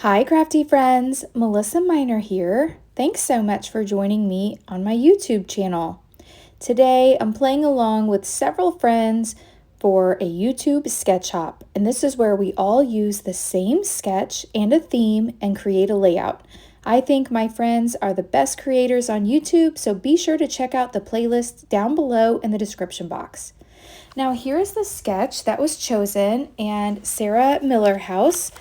Hi, crafty friends. Melissa Minor here. Thanks so much for joining me on my YouTube channel. Today, I'm playing along with several friends for a YouTube sketch hop, and this is where we all use the same sketch and a theme and create a layout. I think my friends are the best creators on YouTube, so be sure to check out the playlist down below in the description box. Now, here's the sketch that was chosen, and Sarah Millerhouse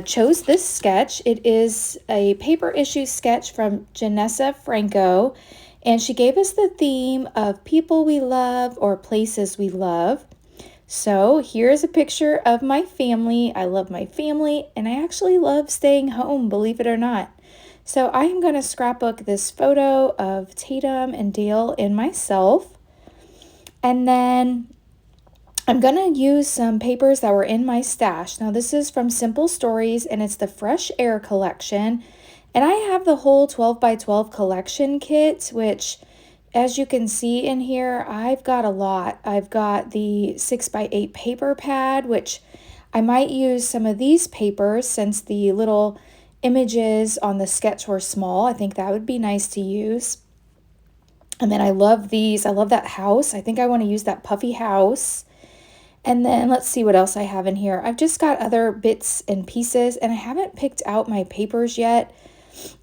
chose this sketch. It is a paper issue sketch from Janessa Franco, and she gave us the theme of people we love or places we love. So here's a picture of my family. I love my family, and I actually love staying home, believe it or not. So I am going to scrapbook this photo of Tatum and Dale and myself. And then I'm going to use some papers that were in my stash. Now this is from Simple Stories and it's the Fresh Air collection. And I have the whole 12 by 12 collection kit, which as you can see in here, I've got a lot. I've got the 6 by 8 paper pad, which I might use some of these papers since the little images on the sketch were small. I think that would be nice to use. And then I love these. I love that house. I think I want to use that puffy house. And then let's see what else I have in here. I've just got other bits and pieces, and I haven't picked out my papers yet.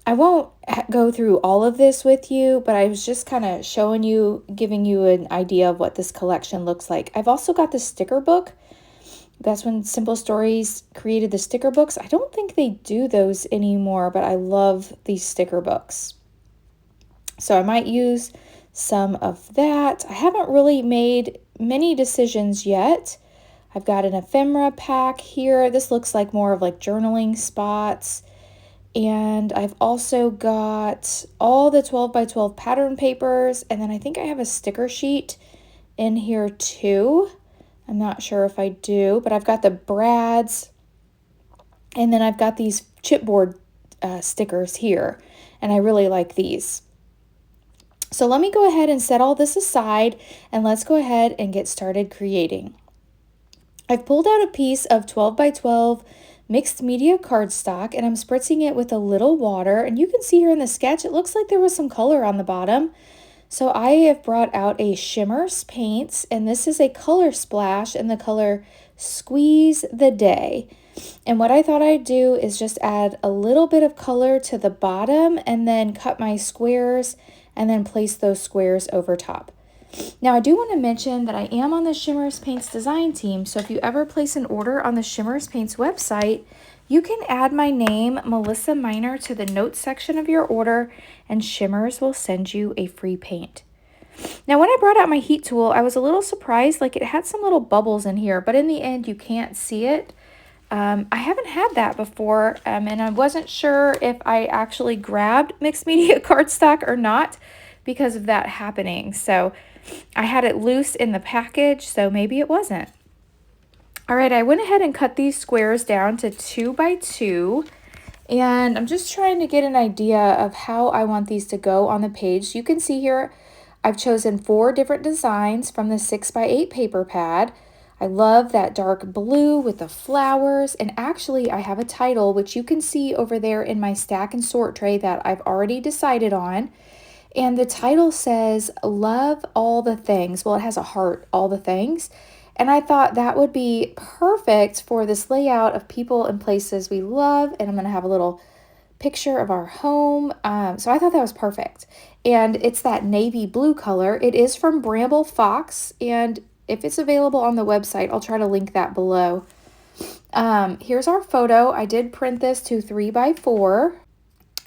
I won't go through all of this with you, but I was just kind of showing you, giving you an idea of what this collection looks like. I've also got the sticker book. That's when Simple Stories created the sticker books. I don't think they do those anymore, but I love these sticker books. So I might use some of that. I haven't really made many decisions yet. I've got an ephemera pack here. This looks like more of like journaling spots. And I've also got all the 12 by 12 pattern papers. And then I think I have a sticker sheet in here too. I'm not sure if I do, but I've got the brads. And then I've got these chipboard stickers here. And I really like these. So let me go ahead and set all this aside and let's go ahead and get started creating. I've pulled out a piece of 12 by 12 mixed media cardstock and I'm spritzing it with a little water, and you can see here in the sketch it looks like there was some color on the bottom. So I have brought out a Shimmers paints, and this is a color splash in the color Squeeze the Day. And what I thought I'd do is just add a little bit of color to the bottom and then cut my squares and then place those squares over top. Now I do want to mention that I am on the Shimmers Paints design team, so if you ever place an order on the Shimmers Paints website, you can add my name, Melissa Minor, to the notes section of your order, and Shimmers will send you a free paint. Now when I brought out my heat tool, I was a little surprised, like it had some little bubbles in here, but in the end you can't see it. I haven't had that before, and I wasn't sure if I actually grabbed mixed media cardstock or not because of that happening. So I had it loose in the package, so maybe it wasn't. All right, I went ahead and cut these squares down to 2 by 2, and I'm just trying to get an idea of how I want these to go on the page. You can see here I've chosen 4 different designs from the 6 by 8 paper pad. I love that dark blue with the flowers, and actually I have a title which you can see over there in my stack and sort tray that I've already decided on. And the title says Love All the Things. Well, it has a heart, all the things. And I thought that would be perfect for this layout of people and places we love. And I'm going to have a little picture of our home. So I thought that was perfect. And it's that navy blue color. It is from Bramble Fox, and if it's available on the website, I'll try to link that below. Here's our photo. I did print this to 3 by 4.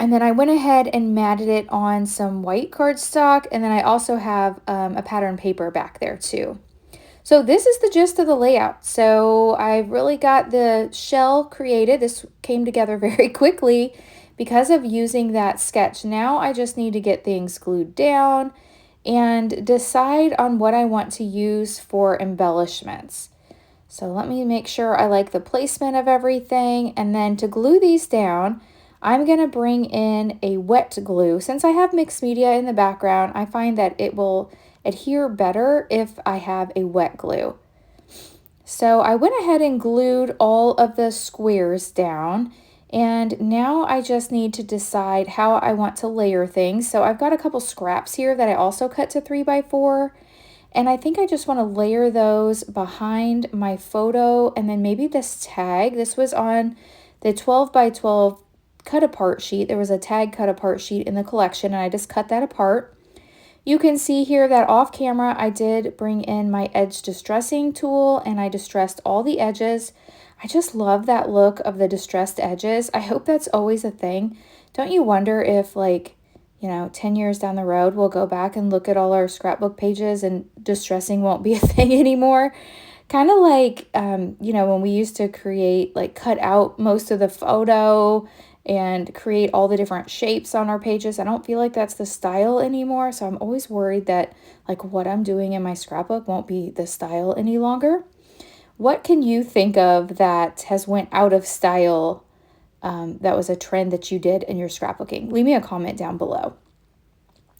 And then I went ahead and matted it on some white cardstock. And then I also have a pattern paper back there too. So this is the gist of the layout. So I really got the shell created. This came together very quickly because of using that sketch. Now I just need to get things glued down and decide on what I want to use for embellishments. So let me make sure I like the placement of everything. And then to glue these down, I'm going to bring in a wet glue. Since I have mixed media in the background, I find that it will adhere better if I have a wet glue. So I went ahead and glued all of the squares down, And now I just need to decide how I want to layer things. So I've got a couple scraps here that I also cut to 3x4. And I think I just want to layer those behind my photo and then maybe this tag. This was on the 12x12 cut apart sheet. There was a tag cut apart sheet in the collection and I just cut that apart. You can see here that off camera I did bring in my edge distressing tool and I distressed all the edges. I just love that look of the distressed edges. I hope that's always a thing. Don't you wonder if, like, 10 years down the road, we'll go back and look at all our scrapbook pages and distressing won't be a thing anymore? Kind of like, when we used to create, like, cut out most of the photo and create all the different shapes on our pages. I don't feel like that's the style anymore. So I'm always worried that, like, what I'm doing in my scrapbook won't be the style any longer. What can you think of that has went out of style, that was a trend that you did in your scrapbooking? Leave me a comment down below.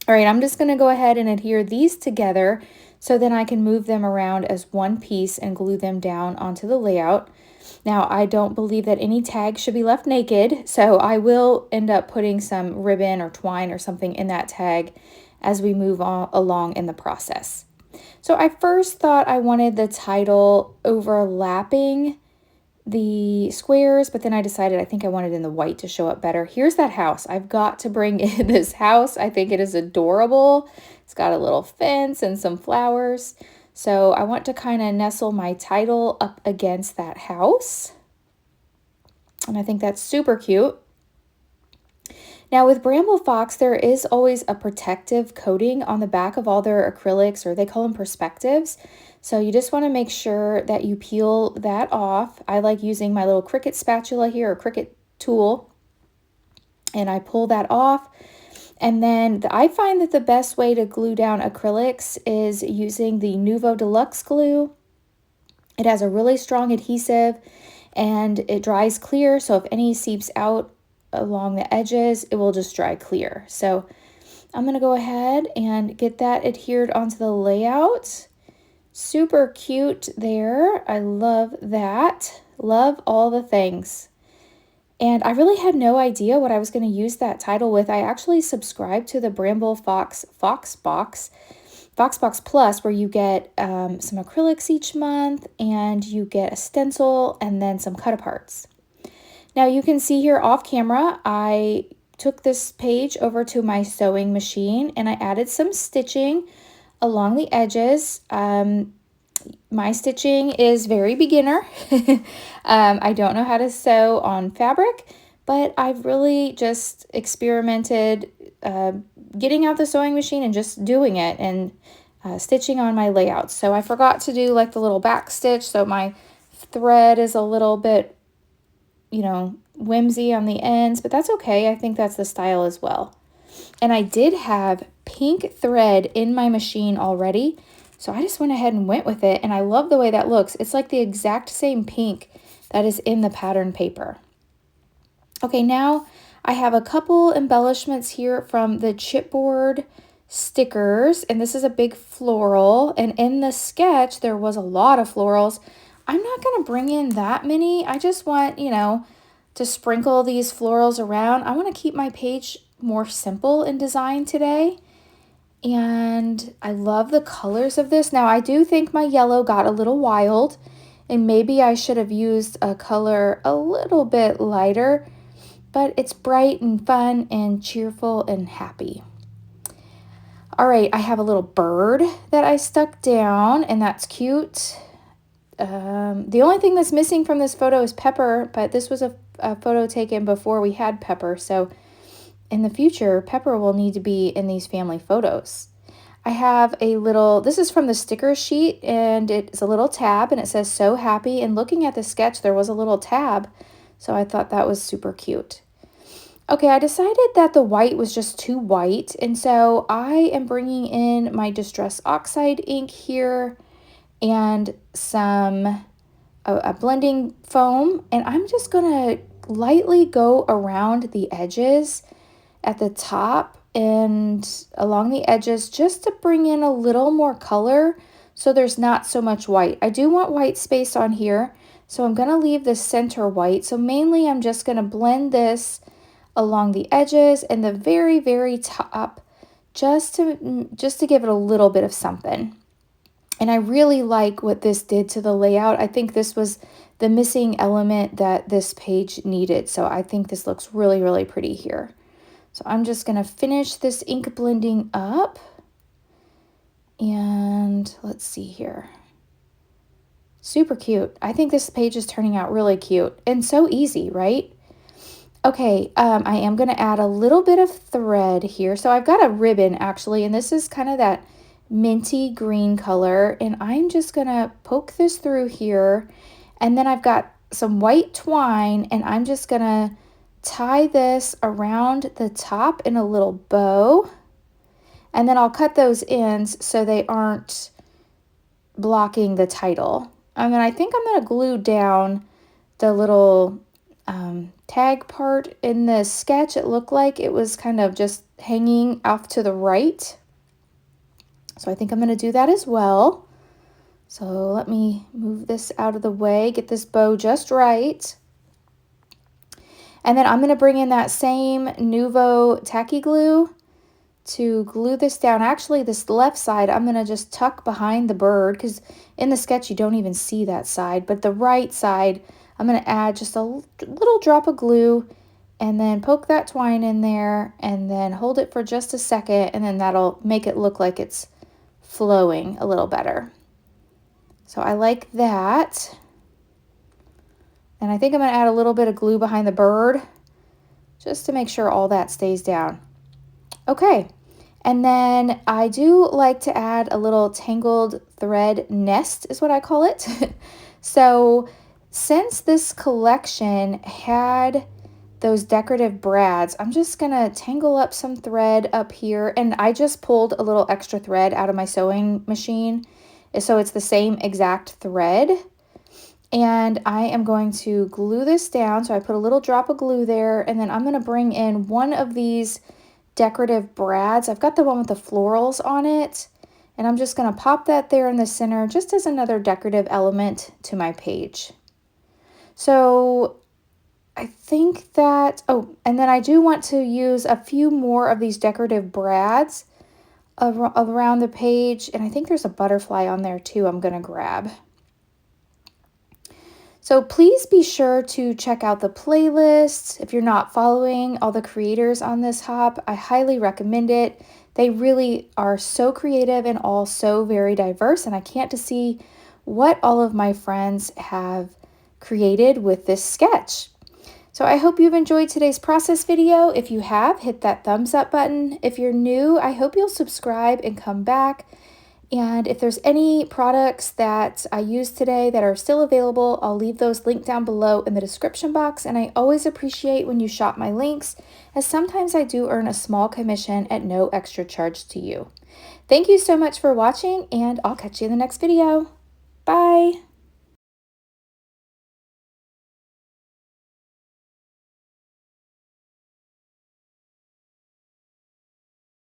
All right, I'm just going to go ahead and adhere these together so then I can move them around as one piece and glue them down onto the layout. Now, I don't believe that any tag should be left naked, so I will end up putting some ribbon or twine or something in that tag as we move on along in the process. So I first thought I wanted the title overlapping the squares, but then I decided I think I wanted in the white to show up better. Here's that house. I've got to bring in this house. I think it is adorable. It's got a little fence and some flowers. So I want to kind of nestle my title up against that house. And I think that's super cute. Now with Bramble Fox, there is always a protective coating on the back of all their acrylics, or they call them perspectives. So you just want to make sure that you peel that off. I like using my little Cricut spatula here, or Cricut tool, and I pull that off. And then I find that the best way to glue down acrylics is using the Nuvo Deluxe glue. It has a really strong adhesive and it dries clear. So if any seeps out along the edges, it will just dry clear. So I'm going to go ahead and get that adhered onto the layout. Super cute there. I love that. Love all the things. And I really had no idea what I was going to use that title with. I actually subscribed to the Bramble Fox Box Plus, where you get some acrylics each month and you get a stencil and then some cut aparts. Now you can see here off camera, I took this page over to my sewing machine and I added some stitching along the edges. My stitching is very beginner. I don't know how to sew on fabric, but I've really just experimented getting out the sewing machine and just doing it and stitching on my layouts. So I forgot to do like the little back stitch, so my thread is a little bit, whimsy on the ends, but that's okay. I think that's the style as well. And I did have pink thread in my machine already, so I just went ahead and went with it, and I love the way that looks. It's like the exact same pink that is in the pattern paper. Okay, now I have a couple embellishments here from the chipboard stickers, and this is a big floral, and in the sketch there was a lot of florals. I'm not going to bring in that many. I just want, to sprinkle these florals around. I want to keep my page more simple in design today. And I love the colors of this. Now, I do think my yellow got a little wild, and maybe I should have used a color a little bit lighter, but it's bright and fun and cheerful and happy. All right, I have a little bird that I stuck down, and that's cute. The only thing that's missing from this photo is Pepper, but this was a photo taken before we had Pepper, so in the future, Pepper will need to be in these family photos. I have a little, this is from the sticker sheet, and it's a little tab, and it says "So Happy," and looking at the sketch, there was a little tab, so I thought that was super cute. Okay, I decided that the white was just too white, and so I am bringing in my Distress Oxide ink here, and some a blending foam, and I'm just gonna lightly go around the edges at the top and along the edges just to bring in a little more color so there's not so much white. I do want white space on here, So I'm going to leave the center white. So mainly I'm just going to blend this along the edges and the very, very top just to give it a little bit of something. And I really like what this did to the layout. I think this was the missing element that this page needed. So I think this looks really, really pretty here. So I'm just going to finish this ink blending up. And let's see here. Super cute. I think this page is turning out really cute and so easy, right? Okay, I am going to add a little bit of thread here. So I've got a ribbon actually, and this is kind of that minty green color, and I'm just going to poke this through here. And then I've got some white twine, and I'm just going to tie this around the top in a little bow. And then I'll cut those ends so they aren't blocking the title. And then I think I'm going to glue down the little tag part. In the sketch. It looked like it was kind of just hanging off to the right. So I think I'm going to do that as well. So let me move this out of the way, get this bow just right. And then I'm going to bring in that same Nuvo tacky glue to glue this down. Actually, this left side, I'm going to just tuck behind the bird because in the sketch you don't even see that side. But the right side, I'm going to add just a little drop of glue and then poke that twine in there and then hold it for just a second, and then that'll make it look like it's flowing a little better. So I like that. And I think I'm going to add a little bit of glue behind the bird just to make sure all that stays down. Okay. And then I do like to add a little tangled thread nest is what I call it. So since this collection had those decorative brads, I'm just going to tangle up some thread up here. And I just pulled a little extra thread out of my sewing machine. So it's the same exact thread. And I am going to glue this down. So I put a little drop of glue there, and then I'm going to bring in one of these decorative brads. I've got the one with the florals on it, and I'm just going to pop that there in the center just as another decorative element to my page. So I think that, oh, and then I do want to use a few more of these decorative brads around the page, and I think there's a butterfly on there too I'm going to grab. So please be sure to check out the playlists. If you're not following all the creators on this hop, I highly recommend it. They really are so creative and all so very diverse, and I can't wait to see what all of my friends have created with this sketch. So I hope you've enjoyed today's process video. If you have, hit that thumbs up button. If you're new, I hope you'll subscribe and come back. And if there's any products that I used today that are still available, I'll leave those linked down below in the description box. And I always appreciate when you shop my links, as sometimes I do earn a small commission at no extra charge to you. Thank you so much for watching, and I'll catch you in the next video. Bye!